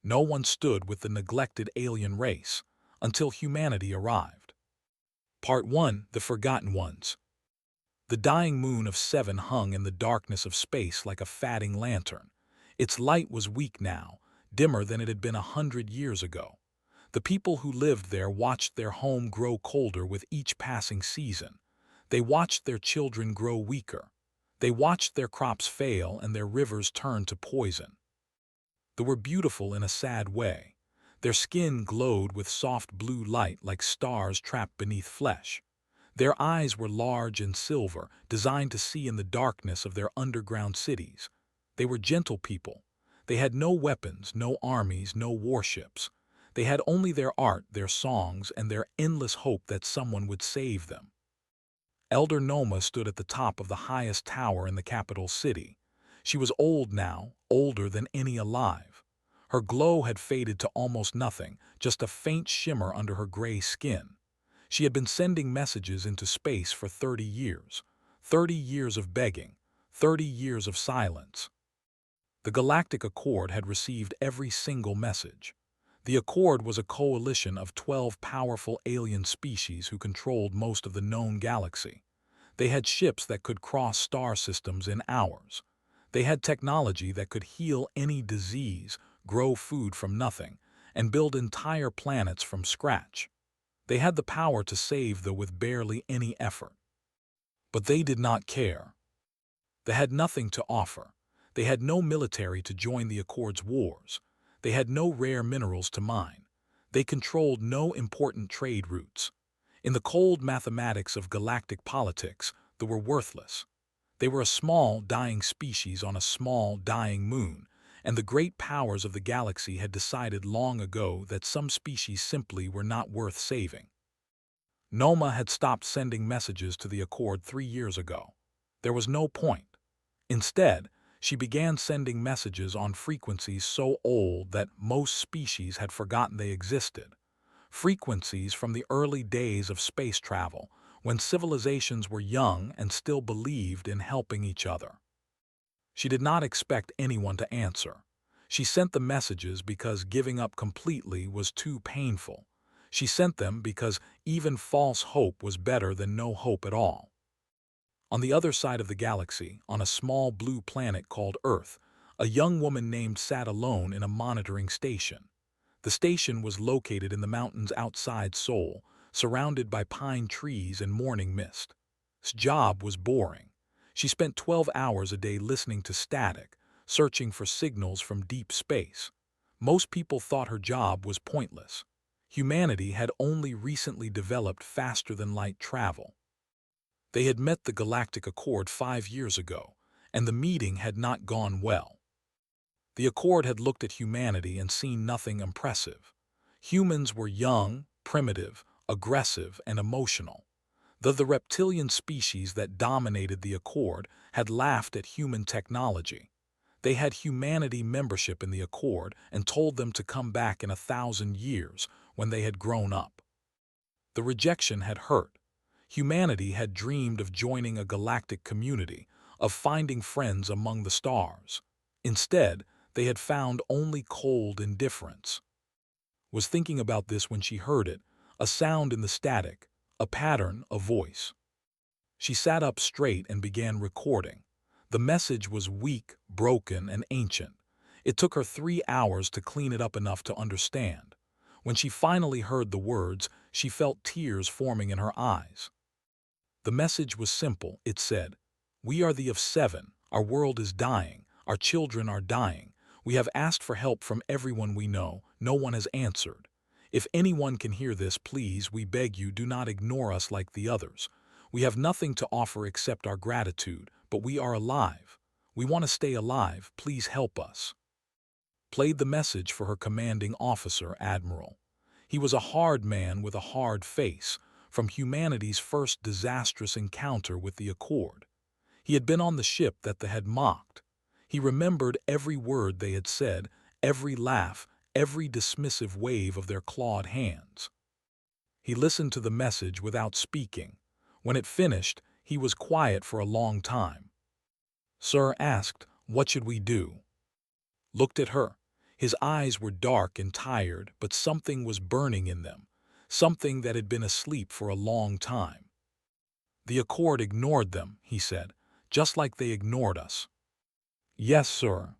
No one stood with the neglected alien race until humanity arrived. Part 1: The Forgotten Ones. The dying moon of Seven hung in the darkness of space like a fading lantern. Its light was weak now, dimmer than it had been 100 years ago. The people who lived there watched their home grow colder with each passing season. They watched their children grow weaker. They watched their crops fail and their rivers turn to poison. They were beautiful in a sad way. Their skin glowed with soft blue light like stars trapped beneath flesh. Their eyes were large and silver, designed to see in the darkness of their underground cities. They were gentle people. They had no weapons, no armies, no warships. They had only their art, their songs, and their endless hope that someone would save them. Elder Noma stood at the top of the highest tower in the capital city. She was old now, older than any alive. Her glow had faded to almost nothing, just a faint shimmer under her gray skin. She had been sending messages into space for 30 years. 30 years of begging, 30 years of silence. The Galactic Accord had received every single message. The Accord was a coalition of 12 powerful alien species who controlled most of the known galaxy. They had ships that could cross star systems in hours. They had technology that could heal any disease, grow food from nothing, and build entire planets from scratch. They had the power to save them with barely any effort. But they did not care. They had nothing to offer. They had no military to join the Accord's wars. They had no rare minerals to mine. They controlled no important trade routes. In the cold mathematics of galactic politics, they were worthless. They were a small, dying species on a small, dying moon, and the great powers of the galaxy had decided long ago that some species simply were not worth saving. Noma had stopped sending messages to the Accord 3 years ago. There was no point. Instead, she began sending messages on frequencies so old that most species had forgotten they existed. Frequencies from the early days of space travel, when civilizations were young and still believed in helping each other. She did not expect anyone to answer. She sent the messages because giving up completely was too painful. She sent them because even false hope was better than no hope at all. On the other side of the galaxy, on a small blue planet called Earth, a young woman named sat alone in a monitoring station. The station was located in the mountains outside Seoul, surrounded by pine trees and morning mist. This job was boring. She spent 12 hours a day listening to static, searching for signals from deep space. Most people thought her job was pointless. Humanity had only recently developed faster-than-light travel. They had met the Galactic Accord 5 years ago, and the meeting had not gone well. The Accord had looked at humanity and seen nothing impressive. Humans were young, primitive, aggressive, and emotional. The reptilian species that dominated the Accord had laughed at human technology. They had humanity membership in the Accord and told them to come back in 1,000 years when they had grown up. The rejection had hurt. Humanity had dreamed of joining a galactic community, of finding friends among the stars. Instead, they had found only cold indifference. Was thinking about this when she heard it, a sound in the static, a pattern, a voice. She sat up straight and began recording. The message was weak, broken, and ancient. It took her 3 hours to clean it up enough to understand. When she finally heard the words, she felt tears forming in her eyes. The message was simple. It said, "We are the of seven. Our world is dying. Our children are dying. We have asked for help from everyone we know. No one has answered. If anyone can hear this, please, we beg you, do not ignore us like the others. We have nothing to offer except our gratitude, but we are alive. We want to stay alive. Please help us." Played the message for her commanding officer, Admiral. He was a hard man with a hard face, from humanity's first disastrous encounter with the Accord. He had been on the ship that they had mocked. He remembered every word they had said, every laugh, every dismissive wave of their clawed hands. He listened to the message without speaking. When it finished, he was quiet for a long time. Sir asked, "What should we do?" Looked at her. His eyes were dark and tired, but something was burning in them, something that had been asleep for a long time. "The Accord ignored them," he said, "just like they ignored us." "Yes, sir.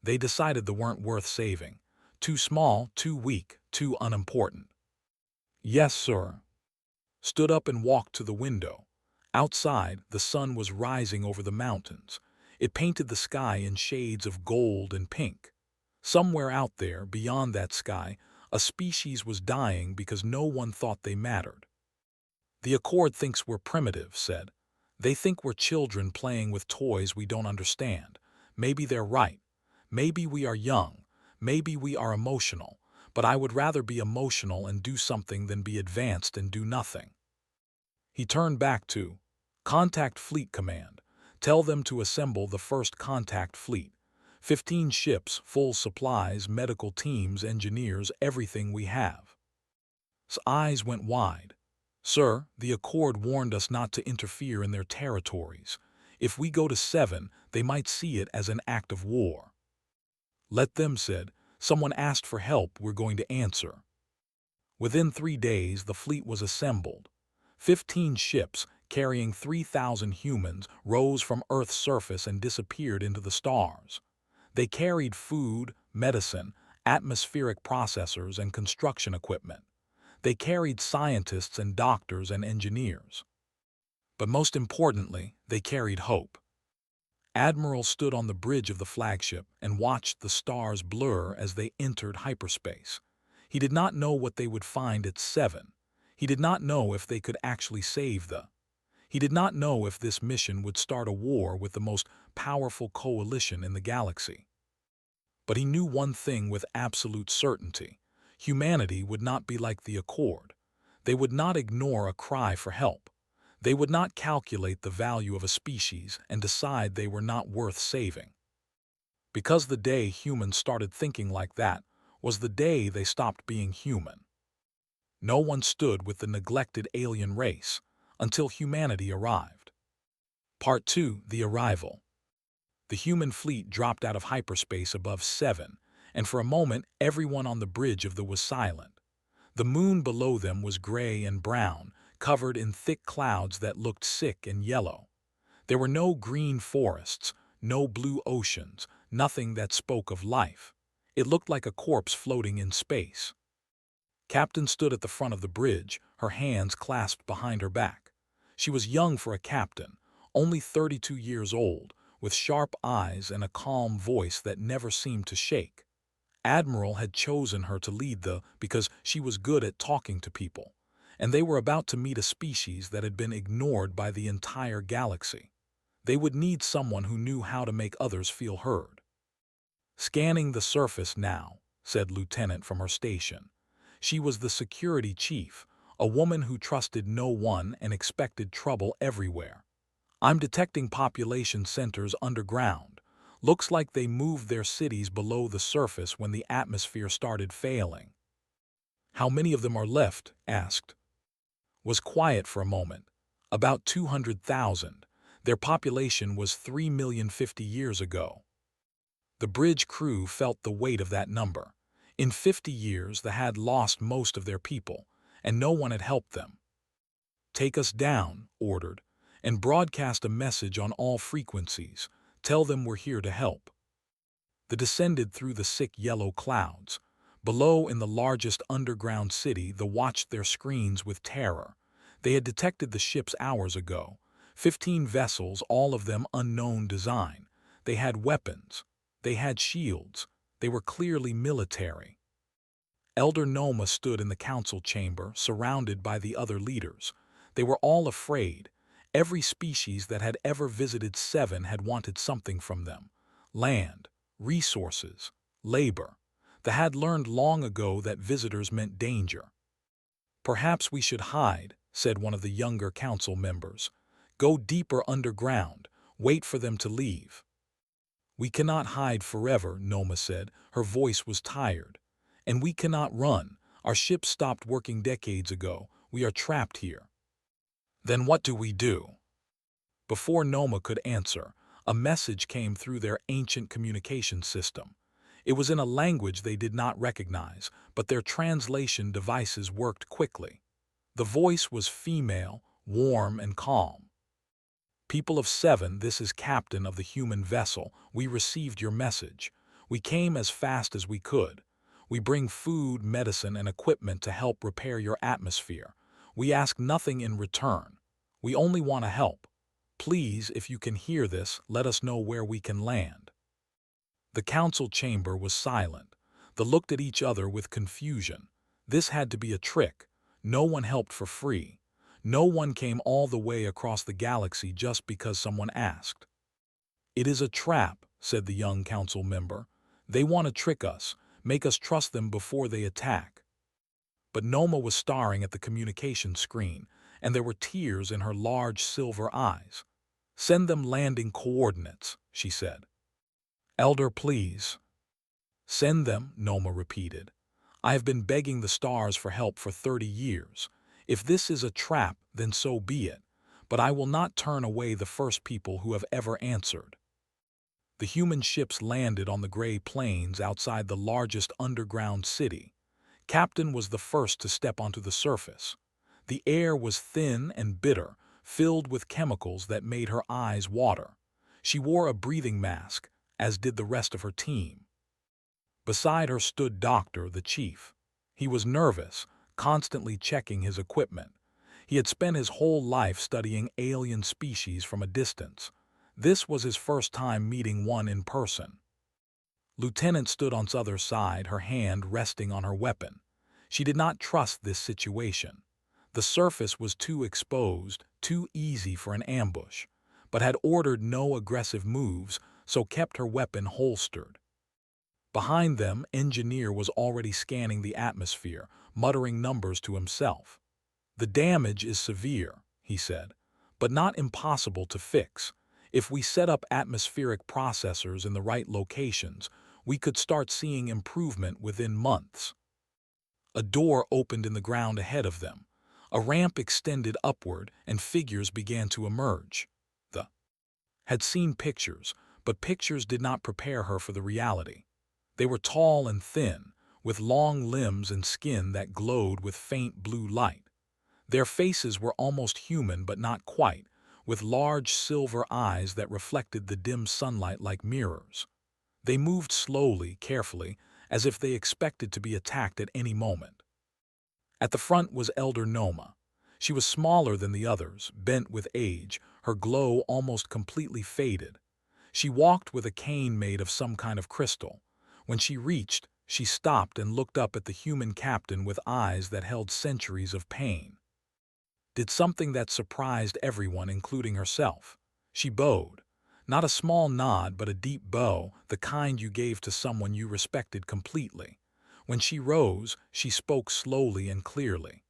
They decided they weren't worth saving. Too small, too weak, too unimportant." "Yes, sir." Stood up and walked to the window. Outside, the sun was rising over the mountains. It painted the sky in shades of gold and pink. Somewhere out there, beyond that sky, a species was dying because no one thought they mattered. "The Accord thinks we're primitive," said. "They think we're children playing with toys we don't understand. Maybe they're right. Maybe we are young. Maybe we are emotional. But I would rather be emotional and do something than be advanced and do nothing." He turned back to Contact Fleet Command. "Tell them to assemble the first contact fleet. 15 ships, full supplies, medical teams, engineers, everything we have." His eyes went wide. "Sir, the Accord warned us not to interfere in their territories. If we go to 7, they might see it as an act of war." "Let them," said. "Someone asked for help, we're going to answer." Within 3 days, the fleet was assembled. 15 ships, carrying 3,000 humans, rose from Earth's surface and disappeared into the stars. They carried food, medicine, atmospheric processors, and construction equipment. They carried scientists and doctors and engineers. But most importantly, they carried hope. Admiral stood on the bridge of the flagship and watched the stars blur as they entered hyperspace. He did not know what they would find at 7. He did not know if they could actually save the. He did not know if this mission would start a war with the most powerful coalition in the galaxy. But he knew one thing with absolute certainty. Humanity would not be like the Accord. They would not ignore a cry for help. They would not calculate the value of a species and decide they were not worth saving. Because the day humans started thinking like that was the day they stopped being human. No one stood with the neglected alien race until humanity arrived. Part 2: The Arrival. The human fleet dropped out of hyperspace above 7, and for a moment everyone on the bridge of the was silent. The moon below them was gray and brown, covered in thick clouds that looked sick and yellow. There were no green forests, no blue oceans, nothing that spoke of life. It looked like a corpse floating in space. Captain stood at the front of the bridge, her hands clasped behind her back. She was young for a captain, only 32 years old, with sharp eyes and a calm voice that never seemed to shake. Admiral had chosen her to lead because she was good at talking to people, and they were about to meet a species that had been ignored by the entire galaxy. They would need someone who knew how to make others feel heard. "Scanning the surface now," said Lieutenant from her station. She was the security chief, a woman who trusted no one and expected trouble everywhere. "I'm detecting population centers underground. Looks like they moved their cities below the surface when the atmosphere started failing." "How many of them are left?" asked. Was quiet for a moment. "About 200,000. Their population was 3,000,000 50 years ago." The bridge crew felt the weight of that number. In 50 years, they had lost most of their people, and no one had helped them. "Take us down," ordered, "and broadcast a message on all frequencies. Tell them we're here to help." They descended through the thick yellow clouds. Below, in the largest underground city, they watched their screens with terror. They had detected the ships hours ago. 15 vessels, all of them unknown design. They had weapons. They had shields. They were clearly military. Elder Noma stood in the council chamber, surrounded by the other leaders. They were all afraid. Every species that had ever visited 7 had wanted something from them: land, resources, labor. They had learned long ago that visitors meant danger. "Perhaps we should hide," said one of the younger council members. "Go deeper underground. Wait for them to leave." "We cannot hide forever," Noma said. Her voice was tired. "And we cannot run. Our ship stopped working decades ago. We are trapped here." "Then what do we do?" Before Noma could answer, a message came through their ancient communication system. It was in a language they did not recognize, but their translation devices worked quickly. The voice was female, warm and calm. "People of Seven, this is Captain of the human vessel. We received your message. We came as fast as we could. We bring food, medicine, and equipment to help repair your atmosphere. We ask nothing in return. We only want to help. Please, if you can hear this, let us know where we can land." The council chamber was silent. They looked at each other with confusion. This had to be a trick. No one helped for free. No one came all the way across the galaxy just because someone asked. "It is a trap," said the young council member. "They want to trick us, make us trust them before they attack." But Noma was staring at the communication screen, and there were tears in her large silver eyes. "Send them landing coordinates," she said. "Elder, please." "Send them," Noma repeated. "I have been begging the stars for help for 30 years. If this is a trap, then so be it. But I will not turn away the first people who have ever answered." The human ships landed on the gray plains outside the largest underground city. Captain was the first to step onto the surface. The air was thin and bitter, filled with chemicals that made her eyes water. She wore a breathing mask, as did the rest of her team. Beside her stood Doctor, the chief. He was nervous, constantly checking his equipment. He had spent his whole life studying alien species from a distance. This was his first time meeting one in person. Lieutenant stood on the other side, her hand resting on her weapon. She did not trust this situation. The surface was too exposed, too easy for an ambush, but had ordered no aggressive moves, so kept her weapon holstered. Behind them, Engineer was already scanning the atmosphere, muttering numbers to himself. "The damage is severe," he said, "but not impossible to fix. If we set up atmospheric processors in the right locations, we could start seeing improvement within months." A door opened in the ground ahead of them. A ramp extended upward, and figures began to emerge. The had seen pictures, but pictures did not prepare her for the reality. They were tall and thin, with long limbs and skin that glowed with faint blue light. Their faces were almost human but not quite, with large silver eyes that reflected the dim sunlight like mirrors. They moved slowly, carefully, as if they expected to be attacked at any moment. At the front was Elder Noma. She was smaller than the others, bent with age, her glow almost completely faded. She walked with a cane made of some kind of crystal. When she reached, she stopped and looked up at the human captain with eyes that held centuries of pain. Did something that surprised everyone, including herself. She bowed. Not a small nod, but a deep bow, the kind you gave to someone you respected completely. When she rose, she spoke slowly and clearly.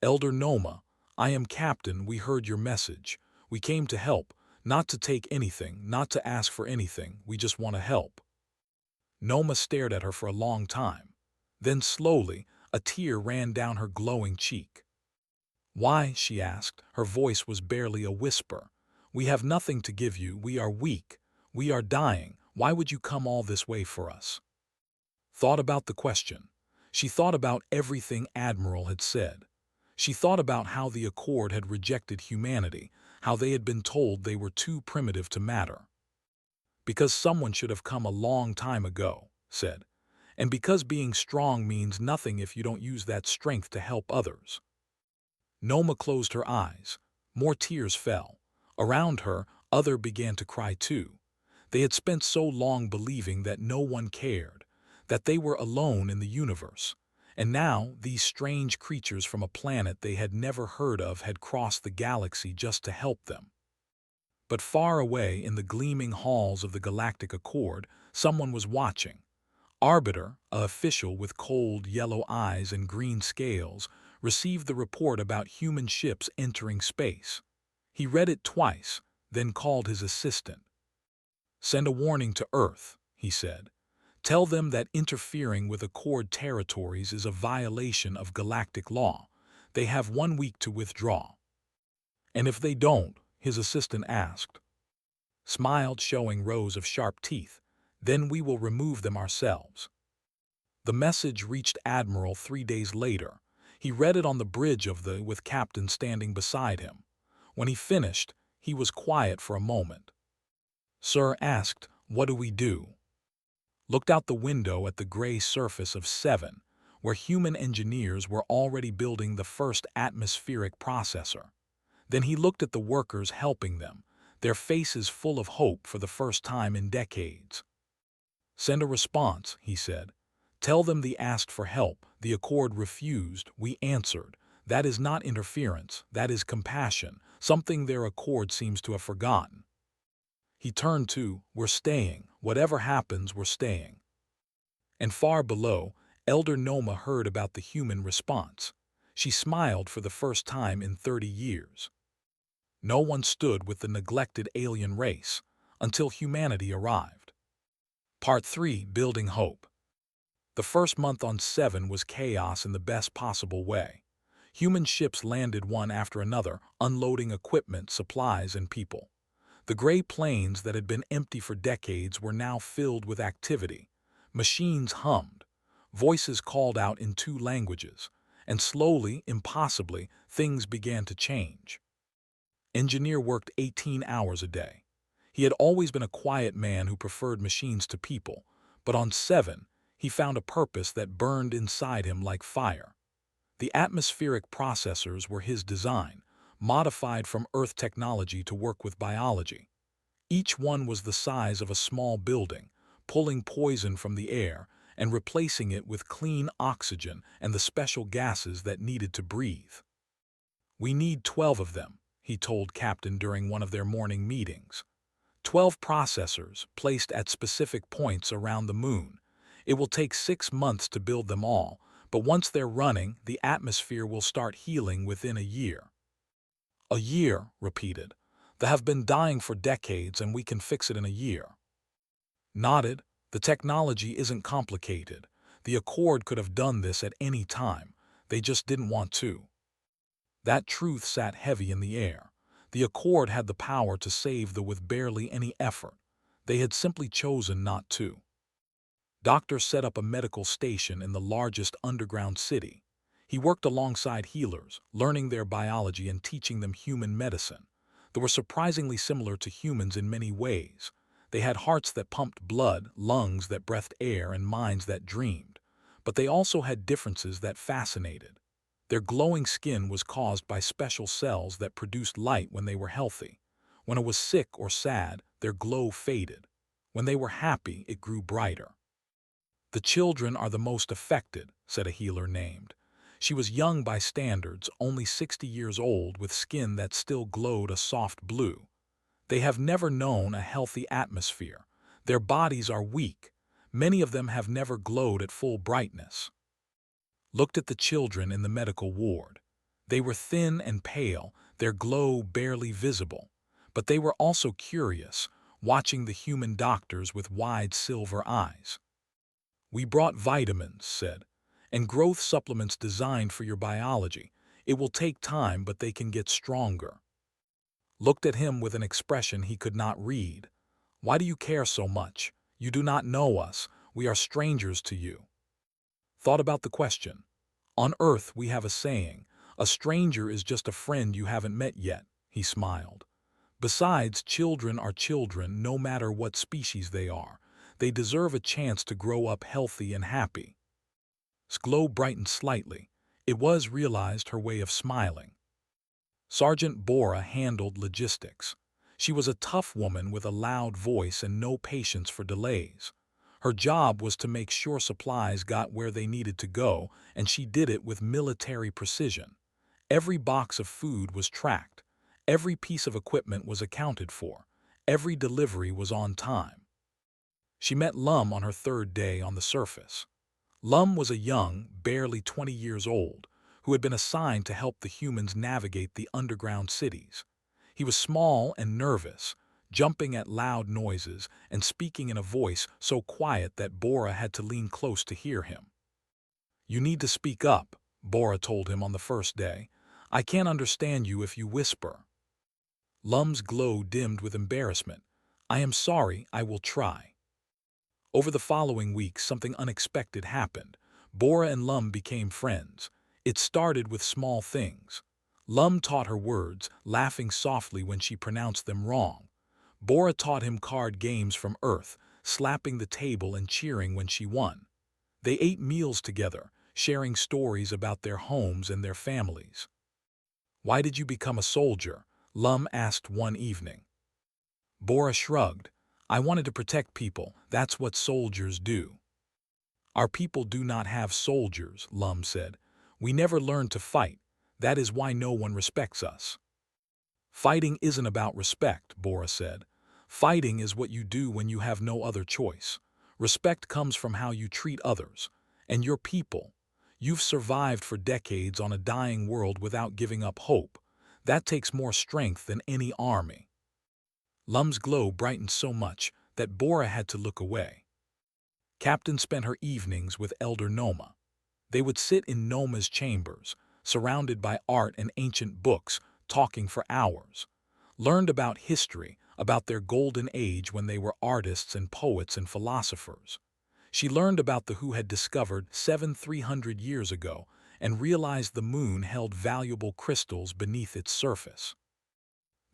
"Elder Noma, I am Captain. We heard your message. We came to help, not to take anything, not to ask for anything. We just want to help." Noma stared at her for a long time. Then slowly, a tear ran down her glowing cheek. "Why?" she asked. Her voice was barely a whisper. "We have nothing to give you. We are weak. We are dying. Why would you come all this way for us?" Thought about the question. She thought about everything Admiral had said. She thought about how the Accord had rejected humanity, how they had been told they were too primitive to matter. "Because someone should have come a long time ago," said. "And because being strong means nothing if you don't use that strength to help others." Noma closed her eyes. More tears fell. Around her, others began to cry too. They had spent so long believing that no one cared, that they were alone in the universe. And now, these strange creatures from a planet they had never heard of had crossed the galaxy just to help them. But far away in the gleaming halls of the Galactic Accord, someone was watching. Arbiter, an official with cold yellow eyes and green scales, received the report about human ships entering space. He read it twice, then called his assistant. "Send a warning to Earth," he said. "Tell them that interfering with Accord territories is a violation of galactic law. They have 1 week to withdraw." "And if they don't?" his assistant asked. Smiled, showing rows of sharp teeth. Then we will remove them ourselves." The message reached Admiral 3 days later. He read it on the bridge with Captain standing beside him. When he finished, he was quiet for a moment. Sir asked, "What do we do?" Looked out the window at the gray surface of 7, where human engineers were already building the first atmospheric processor. Then he looked at the workers helping them, their faces full of hope for the first time in decades. "Send a response," he said. "Tell them they asked for help. The Accord refused. We answered. That is not interference. That is compassion, something their Accord seems to have forgotten." He turned to, "We're staying. Whatever happens, we're staying." And far below, Elder Noma heard about the human response. She smiled for the first time in 30 years. No one stood with the neglected alien race until humanity arrived. Part 3: Building Hope. The first month on 7 was chaos in the best possible way. Human ships landed one after another, unloading equipment, supplies, and people. The gray plains that had been empty for decades were now filled with activity. Machines hummed. Voices called out in 2 languages. And slowly, impossibly, things began to change. Engineer worked 18 hours a day. He had always been a quiet man who preferred machines to people, but on 7, he found a purpose that burned inside him like fire. The atmospheric processors were his design, modified from Earth technology to work with biology. Each one was the size of a small building, pulling poison from the air and replacing it with clean oxygen and the special gases that needed to breathe. "We need 12 of them," he told Captain during one of their morning meetings. 12 processors placed at specific points around the moon. It will take 6 months to build them all, but once they're running, the atmosphere will start healing within a year. "A year," repeated. "They have been dying for decades and we can fix it in a year." Nodded. "The technology isn't complicated. The Accord could have done this at any time. They just didn't want to." That truth sat heavy in the air. The Accord had the power to save with barely any effort. They had simply chosen not to. Doctor set up a medical station in the largest underground city. He worked alongside healers, learning their biology and teaching them human medicine. They were surprisingly similar to humans in many ways. They had hearts that pumped blood, lungs that breathed air, and minds that dreamed. But they also had differences that fascinated. Their glowing skin was caused by special cells that produced light when they were healthy. When it was sick or sad, their glow faded. When they were happy, it grew brighter. "The children are the most affected," said a healer named. She was young by standards, only 60 years old, with skin that still glowed a soft blue. "They have never known a healthy atmosphere. Their bodies are weak. Many of them have never glowed at full brightness." Looked at the children in the medical ward. They were thin and pale, their glow barely visible. But they were also curious, watching the human doctors with wide silver eyes. "We brought vitamins," said, "and growth supplements designed for your biology. It will take time, but they can get stronger." Looked at him with an expression he could not read. "Why do you care so much? You do not know us. We are strangers to you." Thought about the question. "On Earth we have a saying, a stranger is just a friend you haven't met yet," he smiled. "Besides, children are children no matter what species they are. They deserve a chance to grow up healthy and happy." His glow brightened slightly. It was, realized, her way of smiling. Sergeant Bora handled logistics. She was a tough woman with a loud voice and no patience for delays. Her job was to make sure supplies got where they needed to go, and she did it with military precision. Every box of food was tracked. Every piece of equipment was accounted for. Every delivery was on time. She met Lum on her 3rd day on the surface. Lum was a young, barely 20 years old, who had been assigned to help the humans navigate the underground cities. He was small and nervous, jumping at loud noises and speaking in a voice so quiet that Bora had to lean close to hear him. "You need to speak up," Bora told him on the first day. "I can't understand you if you whisper." Lum's glow dimmed with embarrassment. "I am sorry, I will try." Over the following weeks, something unexpected happened. Bora and Lum became friends. It started with small things. Lum taught her words, laughing softly when she pronounced them wrong. Bora taught him card games from Earth, slapping the table and cheering when she won. They ate meals together, sharing stories about their homes and their families. "Why did you become a soldier?" Lum asked one evening. Bora shrugged. "I wanted to protect people. That's what soldiers do." "Our people do not have soldiers," Lum said. "We never learned to fight. That is why no one respects us." "Fighting isn't about respect," Bora said. "Fighting is what you do when you have no other choice. Respect comes from how you treat others. And your people. You've survived for decades on a dying world without giving up hope. That takes more strength than any army." Lum's glow brightened so much that Bora had to look away. Captain spent her evenings with Elder Noma. They would sit in Noma's chambers, surrounded by art and ancient books, talking for hours. Learned about history, about their golden age when they were artists and poets and philosophers. She learned about the who had discovered 300 years ago and realized the moon held valuable crystals beneath its surface.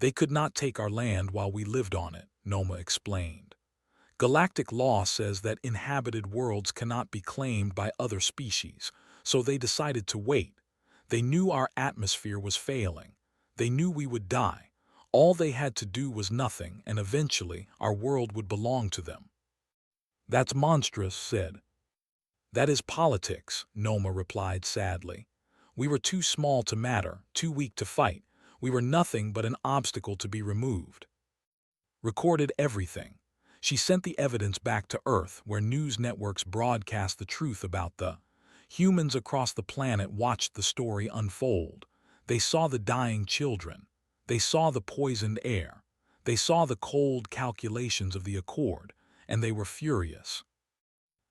"They could not take our land while we lived on it," Noma explained. "Galactic law says that inhabited worlds cannot be claimed by other species, so they decided to wait. They knew our atmosphere was failing. They knew we would die. All they had to do was nothing, and eventually our world would belong to them." "That's monstrous," said. "That is politics," Noma replied sadly. "We were too small to matter, too weak to fight. We were nothing but an obstacle to be removed." Recorded everything. She sent the evidence back to Earth, where news networks broadcast the truth about the humans across the planet. Watched the story unfold. They saw the dying children. They saw the poisoned air. They saw the cold calculations of the Accord, and they were furious.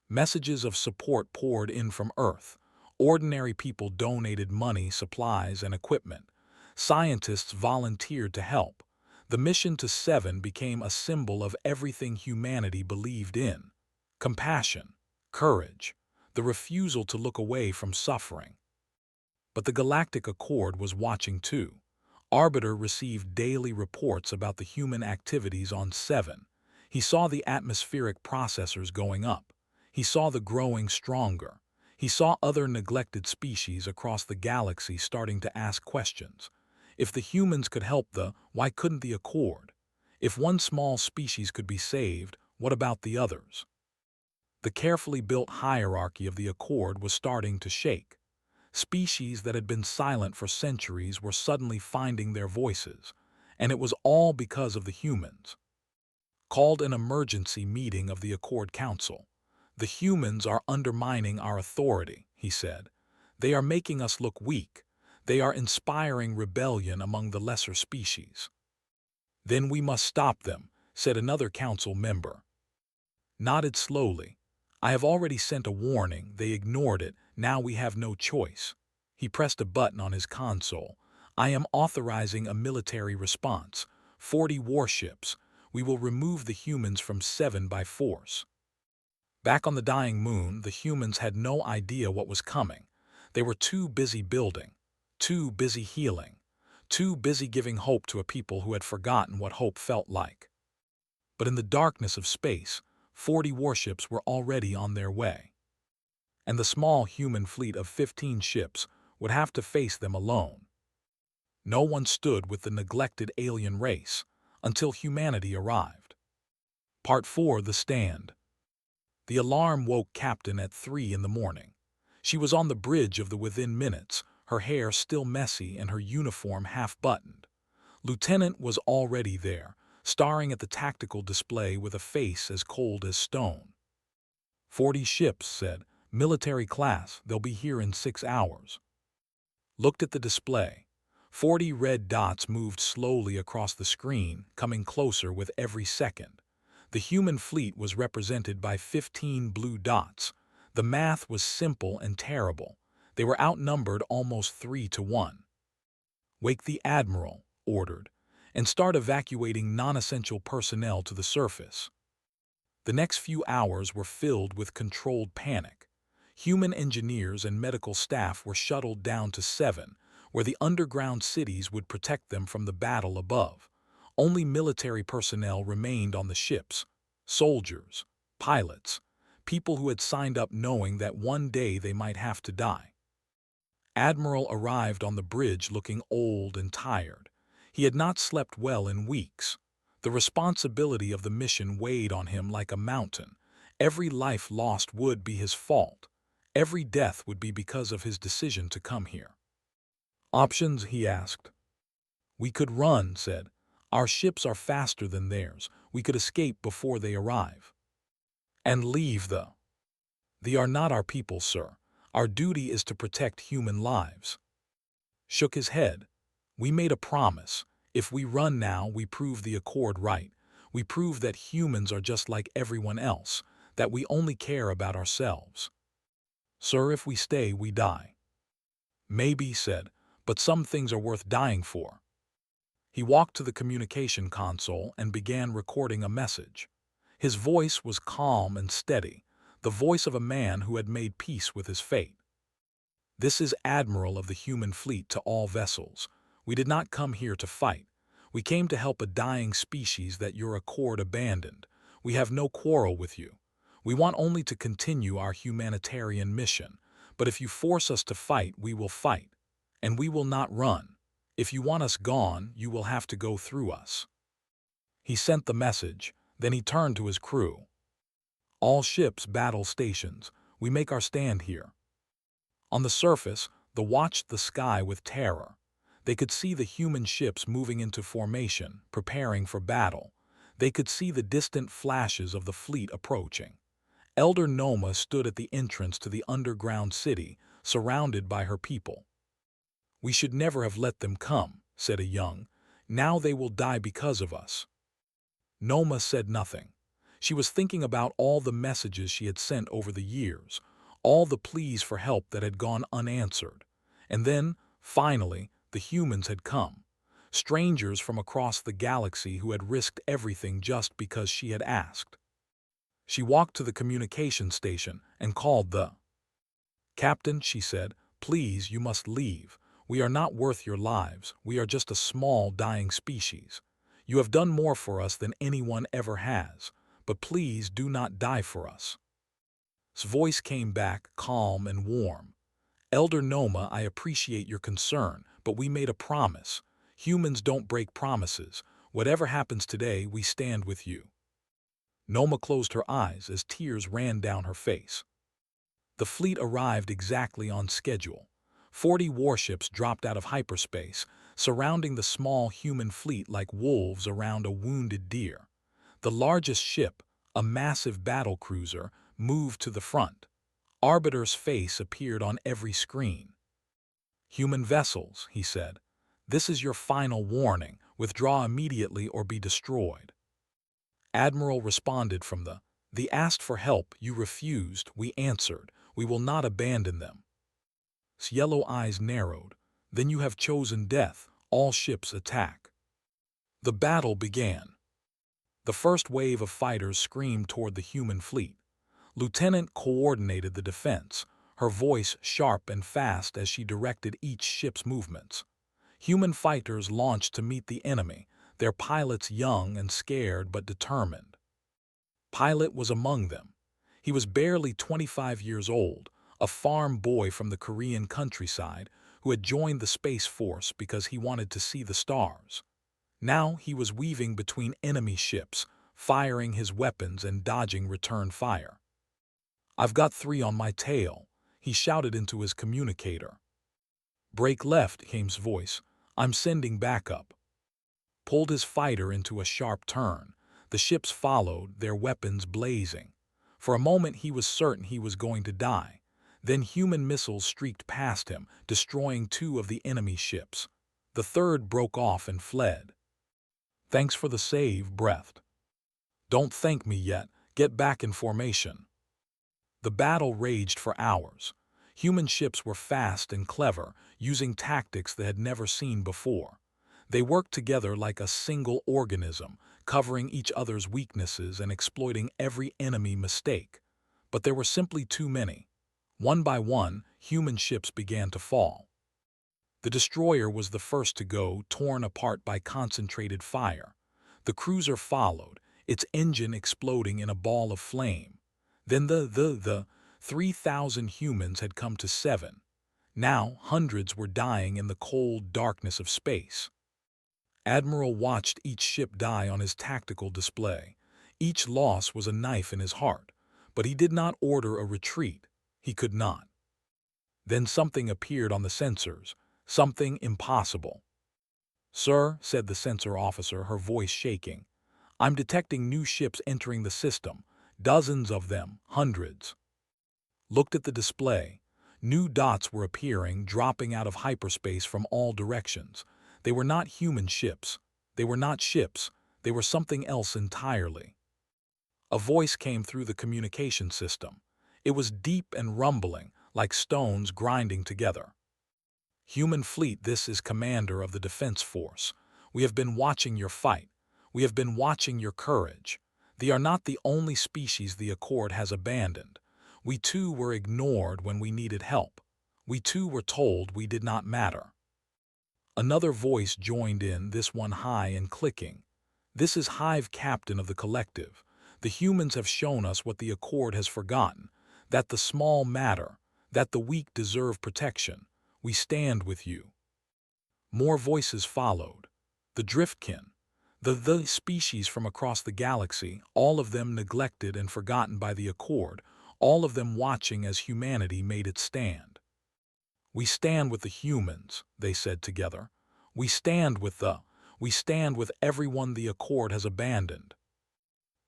Messages of support poured in from Earth. Ordinary people donated money, supplies, and equipment. Scientists volunteered to help. The mission to Seven became a symbol of everything humanity believed in: compassion, courage, the refusal to look away from suffering. But the Galactic Accord was watching too. Arbiter received daily reports about the human activities on Seven. He saw the atmospheric processors going up. He saw the growing stronger. He saw other neglected species across the galaxy starting to ask questions. If the humans could help why couldn't the Accord? If one small species could be saved, what about the others? The carefully built hierarchy of the Accord was starting to shake. Species that had been silent for centuries were suddenly finding their voices, and it was all because of the humans. Called an emergency meeting of the Accord Council. "The humans are undermining our authority," he said. "They are making us look weak. They are inspiring rebellion among the lesser species." "Then we must stop them," said another council member. Nodded slowly. "I have already sent a warning. They ignored it. Now we have no choice." He pressed a button on his console. "I am authorizing a military response. 40 warships. We will remove the humans from Seven by force." Back on the dying moon, the humans had no idea what was coming. They were too busy building, too busy healing, too busy giving hope to a people who had forgotten what hope felt like. But in the darkness of space, 40 warships were already on their way. And the small human fleet of 15 ships would have to face them alone. No one stood with the neglected alien race until humanity arrived. Part 4: The Stand. The alarm woke Captain at 3 in the morning. She was on the bridge of the within minutes, her hair still messy and her uniform half-buttoned. Lieutenant was already there, staring at the tactical display with a face as cold as stone. 40 ships, said. Military class, they'll be here in 6 hours. Looked at the display. 40 red dots moved slowly across the screen, coming closer with every second. The human fleet was represented by 15 blue dots. The math was simple and terrible. They were outnumbered almost 3 to 1. "Wake the Admiral," ordered, "and start evacuating non-essential personnel to the surface." The next few hours were filled with controlled panic. Human engineers and medical staff were shuttled down to Seven, where the underground cities would protect them from the battle above. Only military personnel remained on the ships: soldiers, pilots, people who had signed up knowing that one day they might have to die. Admiral arrived on the bridge looking old and tired. He had not slept well in weeks. The responsibility of the mission weighed on him like a mountain. Every life lost would be his fault. Every death would be because of his decision to come here. "Options?" he asked. "We could run," said. "Our ships are faster than theirs. We could escape before they arrive." "And leave They are not our people, sir. Our duty is to protect human lives." Shook his head. "We made a promise. If we run now, we prove the accord right. We prove that humans are just like everyone else, that we only care about ourselves." "Sir, if we stay, we die." "Maybe," said, "but some things are worth dying for." He walked to the communication console and began recording a message. His voice was calm and steady, the voice of a man who had made peace with his fate. "This is Admiral of the human fleet to all vessels. We did not come here to fight. We came to help a dying species that your accord abandoned. We have no quarrel with you. We want only to continue our humanitarian mission. But if you force us to fight, we will fight. And we will not run. If you want us gone, you will have to go through us." He sent the message. Then he turned to his crew. "All ships battle stations. We make our stand here." On the surface, they watched the sky with terror. They could see the human ships moving into formation, preparing for battle. They could see the distant flashes of the fleet approaching. Elder Noma stood at the entrance to the underground city, surrounded by her people. "We should never have let them come," said a young. "Now they will die because of us." Noma said nothing. She was thinking about all the messages she had sent over the years, all the pleas for help that had gone unanswered. And then, finally, the humans had come. Strangers from across the galaxy who had risked everything just because she had asked. She walked to the communication station and called the captain. She said, "Please, you must leave. We are not worth your lives. We are just a small, dying species. You have done more for us than anyone ever has. But please do not die for us." His voice came back, calm and warm. "Elder Noma, I appreciate your concern, but we made a promise. Humans don't break promises. Whatever happens today, we stand with you." Noma closed her eyes as tears ran down her face. The fleet arrived exactly on schedule. 40 warships dropped out of hyperspace, surrounding the small human fleet like wolves around a wounded deer. The largest ship, a massive battle cruiser, moved to the front. Arbiter's face appeared on every screen. "Human vessels," he said, "this is your final warning. Withdraw immediately or be destroyed." Admiral responded from "They asked for help, you refused, we answered. We will not abandon them." His yellow eyes narrowed. "Then you have chosen death. All ships attack." The battle began. The first wave of fighters screamed toward the human fleet. Lieutenant coordinated the defense, her voice sharp and fast as she directed each ship's movements. Human fighters launched to meet the enemy, their pilots young and scared but determined. Pilot was among them. He was barely 25 years old, a farm boy from the Korean countryside who had joined the Space Force because he wanted to see the stars. Now he was weaving between enemy ships, firing his weapons and dodging return fire. "I've got 3 on my tail," he shouted into his communicator. "Break left," came his voice. "I'm sending backup." Pulled his fighter into a sharp turn. The ships followed, their weapons blazing. For a moment he was certain he was going to die. Then human missiles streaked past him, destroying 2 of the enemy ships. The third broke off and fled. "Thanks for the save," breathed. "Don't thank me yet. Get back in formation." The battle raged for hours. Human ships were fast and clever, using tactics they had never seen before. They worked together like a single organism, covering each other's weaknesses and exploiting every enemy mistake. But there were simply too many. One by one, human ships began to fall. The destroyer was the first to go, torn apart by concentrated fire. The cruiser followed, its engine exploding in a ball of flame. Then the 3,000 humans had come to 7. Now hundreds were dying in the cold darkness of space. Admiral watched each ship die on his tactical display. Each loss was a knife in his heart, but he did not order a retreat. He could not. Then something appeared on the sensors, something impossible. "Sir," said the sensor officer, her voice shaking, "I'm detecting new ships entering the system. Dozens of them, hundreds." Looked at the display. New dots were appearing, dropping out of hyperspace from all directions. They were not human ships. They were not ships. They were something else entirely. A voice came through the communication system. It was deep and rumbling, like stones grinding together. "Human fleet, this is Commander of the Defense Force. We have been watching your fight. We have been watching your courage. They are not the only species the Accord has abandoned. We too were ignored when we needed help. We too were told we did not matter." Another voice joined in, this one high and clicking. "This is Hive Captain of the Collective. The humans have shown us what the Accord has forgotten, that the small matter, that the weak deserve protection. We stand with you." More voices followed. The Driftkin, the species from across the galaxy, all of them neglected and forgotten by the Accord, all of them watching as humanity made its stand. "We stand with the humans," they said together. We stand with everyone the Accord has abandoned."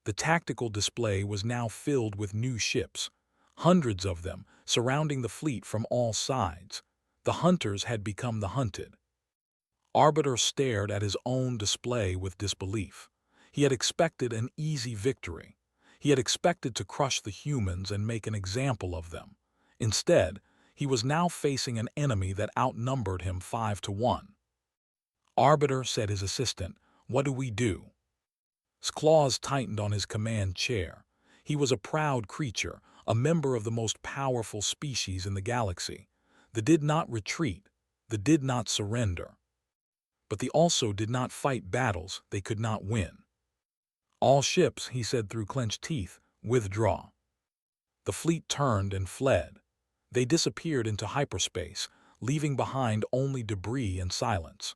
The tactical display was now filled with new ships, hundreds of them, surrounding the fleet from all sides. The hunters had become the hunted. Arbiter stared at his own display with disbelief. He had expected an easy victory. He had expected to crush the humans and make an example of them. Instead, he was now facing an enemy that outnumbered him 5-1. "Arbiter," said his assistant, "what do we do?" His claws tightened on his command chair. He was a proud creature, a member of the most powerful species in the galaxy. They did not retreat. They did not surrender. But they also did not fight battles they could not win. "All ships," he said through clenched teeth, "withdraw." The fleet turned and fled. They disappeared into hyperspace, leaving behind only debris and silence.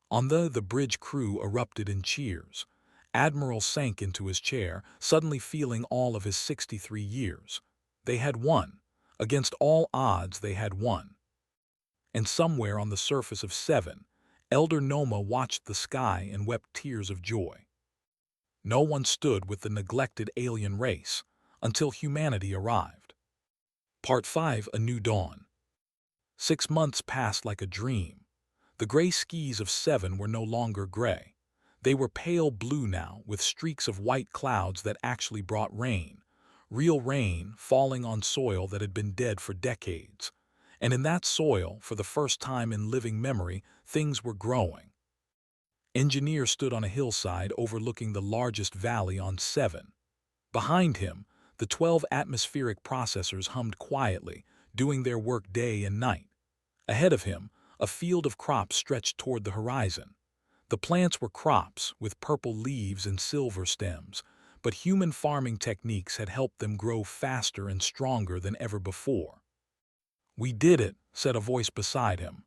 On the bridge, crew erupted in cheers. Admiral sank into his chair, suddenly feeling all of his 63 years. They had won. Against all odds, they had won. And somewhere on the surface of 7, Elder Noma watched the sky and wept tears of joy. No one stood with the neglected alien race until humanity arrived. Part 5: A New Dawn. 6 months passed like a dream. The gray skies of 7 were no longer gray. They were pale blue now, with streaks of white clouds that actually brought rain. Real rain falling on soil that had been dead for decades. And in that soil, for the first time in living memory, things were growing. Engineer stood on a hillside overlooking the largest valley on 7. Behind him, the 12 atmospheric processors hummed quietly, doing their work day and night. Ahead of him, a field of crops stretched toward the horizon. The plants were crops with purple leaves and silver stems, but human farming techniques had helped them grow faster and stronger than ever before. "We did it," said a voice beside him.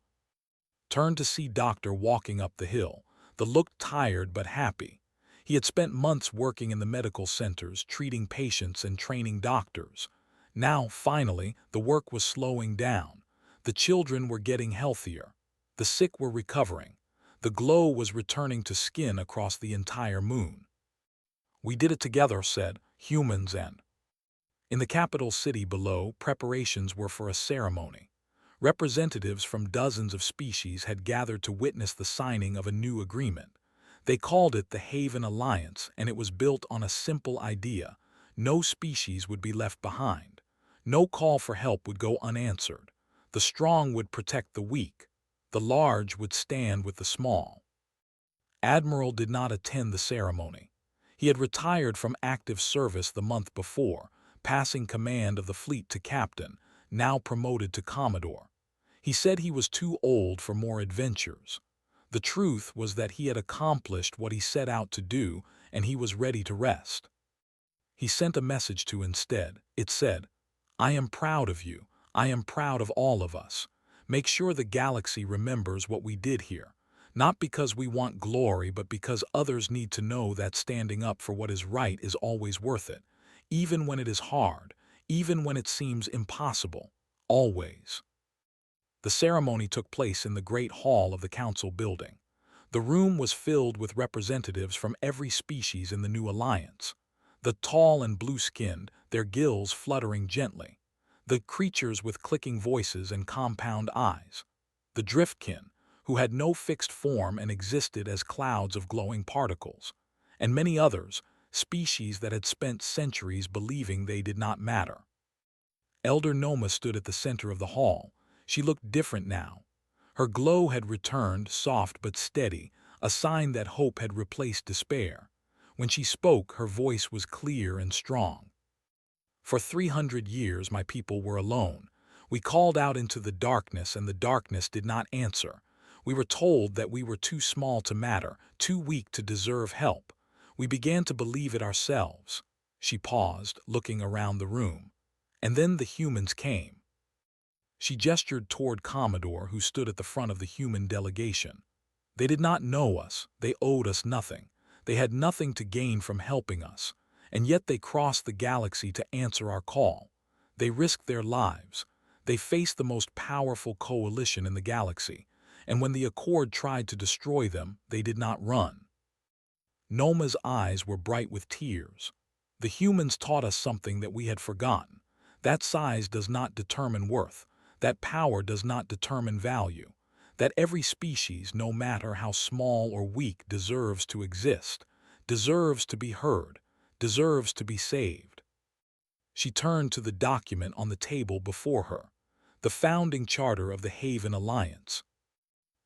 Turned to see Doctor walking up the hill. The look tired but happy. He had spent months working in the medical centers, treating patients and training doctors. Now, finally, the work was slowing down. The children were getting healthier. The sick were recovering. The glow was returning to skin across the entire moon. "We did it together," said humans and. In the capital city below, preparations were for a ceremony. Representatives from dozens of species had gathered to witness the signing of a new agreement. They called it the Haven Alliance, and it was built on a simple idea. No species would be left behind. No call for help would go unanswered. The strong would protect the weak. The large would stand with the small. Admiral did not attend the ceremony. He had retired from active service the month before, passing command of the fleet to captain, now promoted to commodore. He said he was too old for more adventures. The truth was that he had accomplished what he set out to do, and he was ready to rest. He sent a message to instead. It said, "I am proud of you. I am proud of all of us. Make sure the galaxy remembers what we did here. Not because we want glory, but because others need to know that standing up for what is right is always worth it. Even when it is hard, even when it seems impossible. Always." The ceremony took place in the Great Hall of the Council building. The room was filled with representatives from every species in the new alliance. The tall and blue-skinned, their gills fluttering gently. The creatures with clicking voices and compound eyes. The driftkin, who had no fixed form and existed as clouds of glowing particles. And many others, species that had spent centuries believing they did not matter. Elder Noma stood at the center of the hall. She looked different now. Her glow had returned, soft but steady, a sign that hope had replaced despair. When she spoke, her voice was clear and strong. "For 300 years my people were alone. We called out into the darkness, and the darkness did not answer. We were told that we were too small to matter, too weak to deserve help. We began to believe it ourselves." She paused, looking around the room. "And then the humans came." She gestured toward Commodore, who stood at the front of the human delegation. "They did not know us. They owed us nothing. They had nothing to gain from helping us. And yet they crossed the galaxy to answer our call. They risked their lives. They faced the most powerful coalition in the galaxy. And when the Accord tried to destroy them, they did not run." Noma's eyes were bright with tears. "The humans taught us something that we had forgotten. That size does not determine worth. That power does not determine value. That every species, no matter how small or weak, deserves to exist, deserves to be heard, deserves to be saved." She turned to the document on the table before her, the founding charter of the Haven Alliance.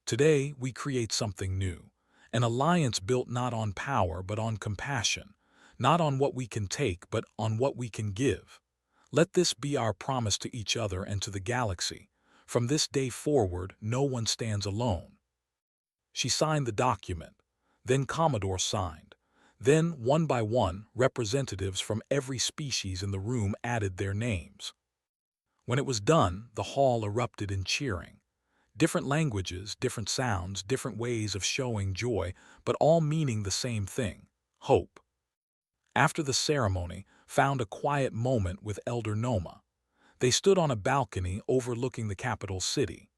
"Today, we create something new, an alliance built not on power but on compassion, not on what we can take but on what we can give. Let this be our promise to each other and to the galaxy. From this day forward, no one stands alone." She signed the document. Then Commodore signed. Then, one by one, representatives from every species in the room added their names. When it was done, the hall erupted in cheering. Different languages, different sounds, different ways of showing joy, but all meaning the same thing: hope. After the ceremony, found a quiet moment with Elder Noma. They stood on a balcony overlooking the capital city.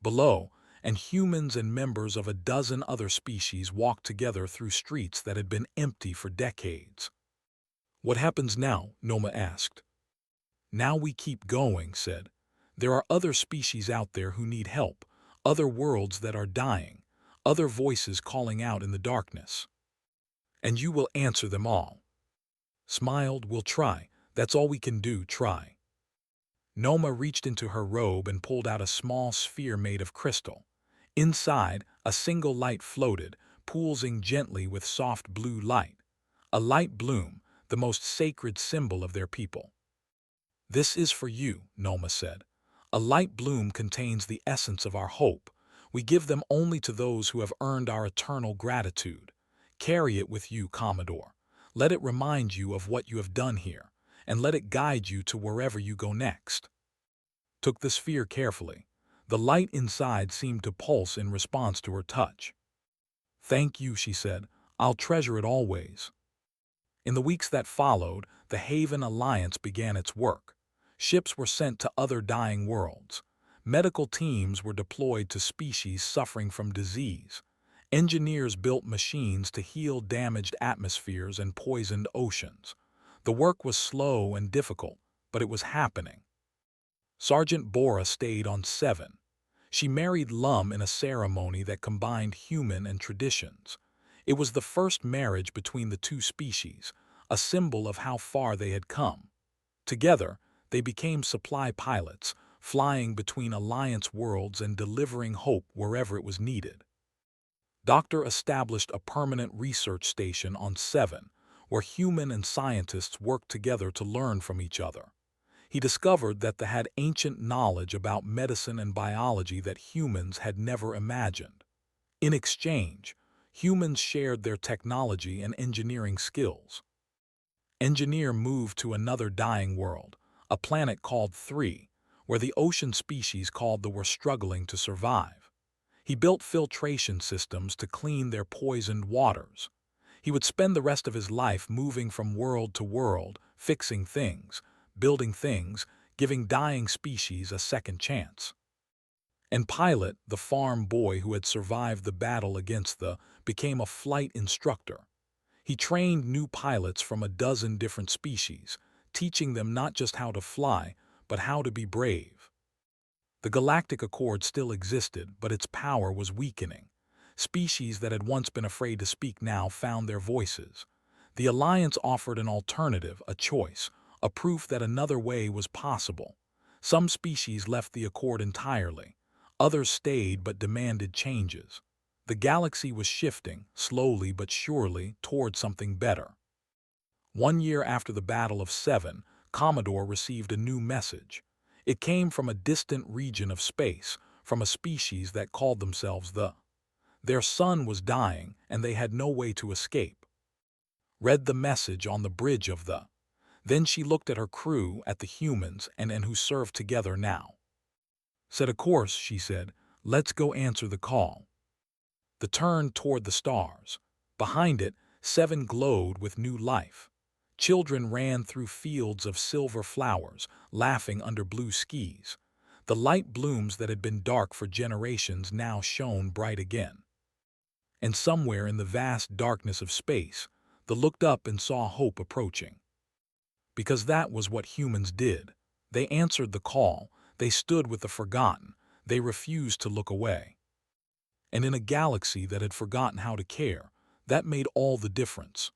Below, and humans and members of a dozen other species walked together through streets that had been empty for decades. "What happens now?" Noma asked. "Now we keep going," said. "There are other species out there who need help, other worlds that are dying, other voices calling out in the darkness. And you will answer them all." Smiled. "We'll try. That's all we can do, try." Noma reached into her robe and pulled out a small sphere made of crystal. Inside, a single light floated, pulsing gently with soft blue light. A light bloom, the most sacred symbol of their people. "This is for you," Noma said. "A light bloom contains the essence of our hope. We give them only to those who have earned our eternal gratitude. Carry it with you, Commodore. Let it remind you of what you have done here, and let it guide you to wherever you go next." Took the sphere carefully. The light inside seemed to pulse in response to her touch. "Thank you," she said. "I'll treasure it always." In the weeks that followed, the Haven Alliance began its work. Ships were sent to other dying worlds. Medical teams were deployed to species suffering from disease. Engineers built machines to heal damaged atmospheres and poisoned oceans. The work was slow and difficult, but it was happening. Sergeant Bora stayed on 7. She married Lum in a ceremony that combined human and traditions. It was the first marriage between the two species, a symbol of how far they had come. Together, they became supply pilots, flying between Alliance worlds and delivering hope wherever it was needed. Doctor established a permanent research station on 7, where human and scientists worked together to learn from each other. He discovered that they had ancient knowledge about medicine and biology that humans had never imagined. In exchange, humans shared their technology and engineering skills. Engineer moved to another dying world, a planet called 3, where the ocean species called the were struggling to survive. He built filtration systems to clean their poisoned waters. He would spend the rest of his life moving from world to world, fixing things, building things, giving dying species a second chance. And Pilot, the farm boy who had survived the battle against the, became a flight instructor. He trained new pilots from a dozen different species, teaching them not just how to fly, but how to be brave. The Galactic Accord still existed, but its power was weakening. Species that had once been afraid to speak now found their voices. The Alliance offered an alternative, a choice, a proof that another way was possible. Some species left the Accord entirely. Others stayed but demanded changes. The galaxy was shifting, slowly but surely, toward something better. 1 year after the Battle of 7, Commodore received a new message. It came from a distant region of space, from a species that called themselves the. Their sun was dying, and they had no way to escape. Read the message on the bridge of the. Then she looked at her crew, at the humans, and who served together now. Set a course, she said. Let's go answer the call. The turn toward the stars. Behind it, 7 glowed with new life. Children ran through fields of silver flowers, laughing under blue skies. The light blooms that had been dark for generations now shone bright again. And somewhere in the vast darkness of space, they looked up and saw hope approaching. Because that was what humans did. They answered the call, they stood with the forgotten, they refused to look away. And in a galaxy that had forgotten how to care, that made all the difference.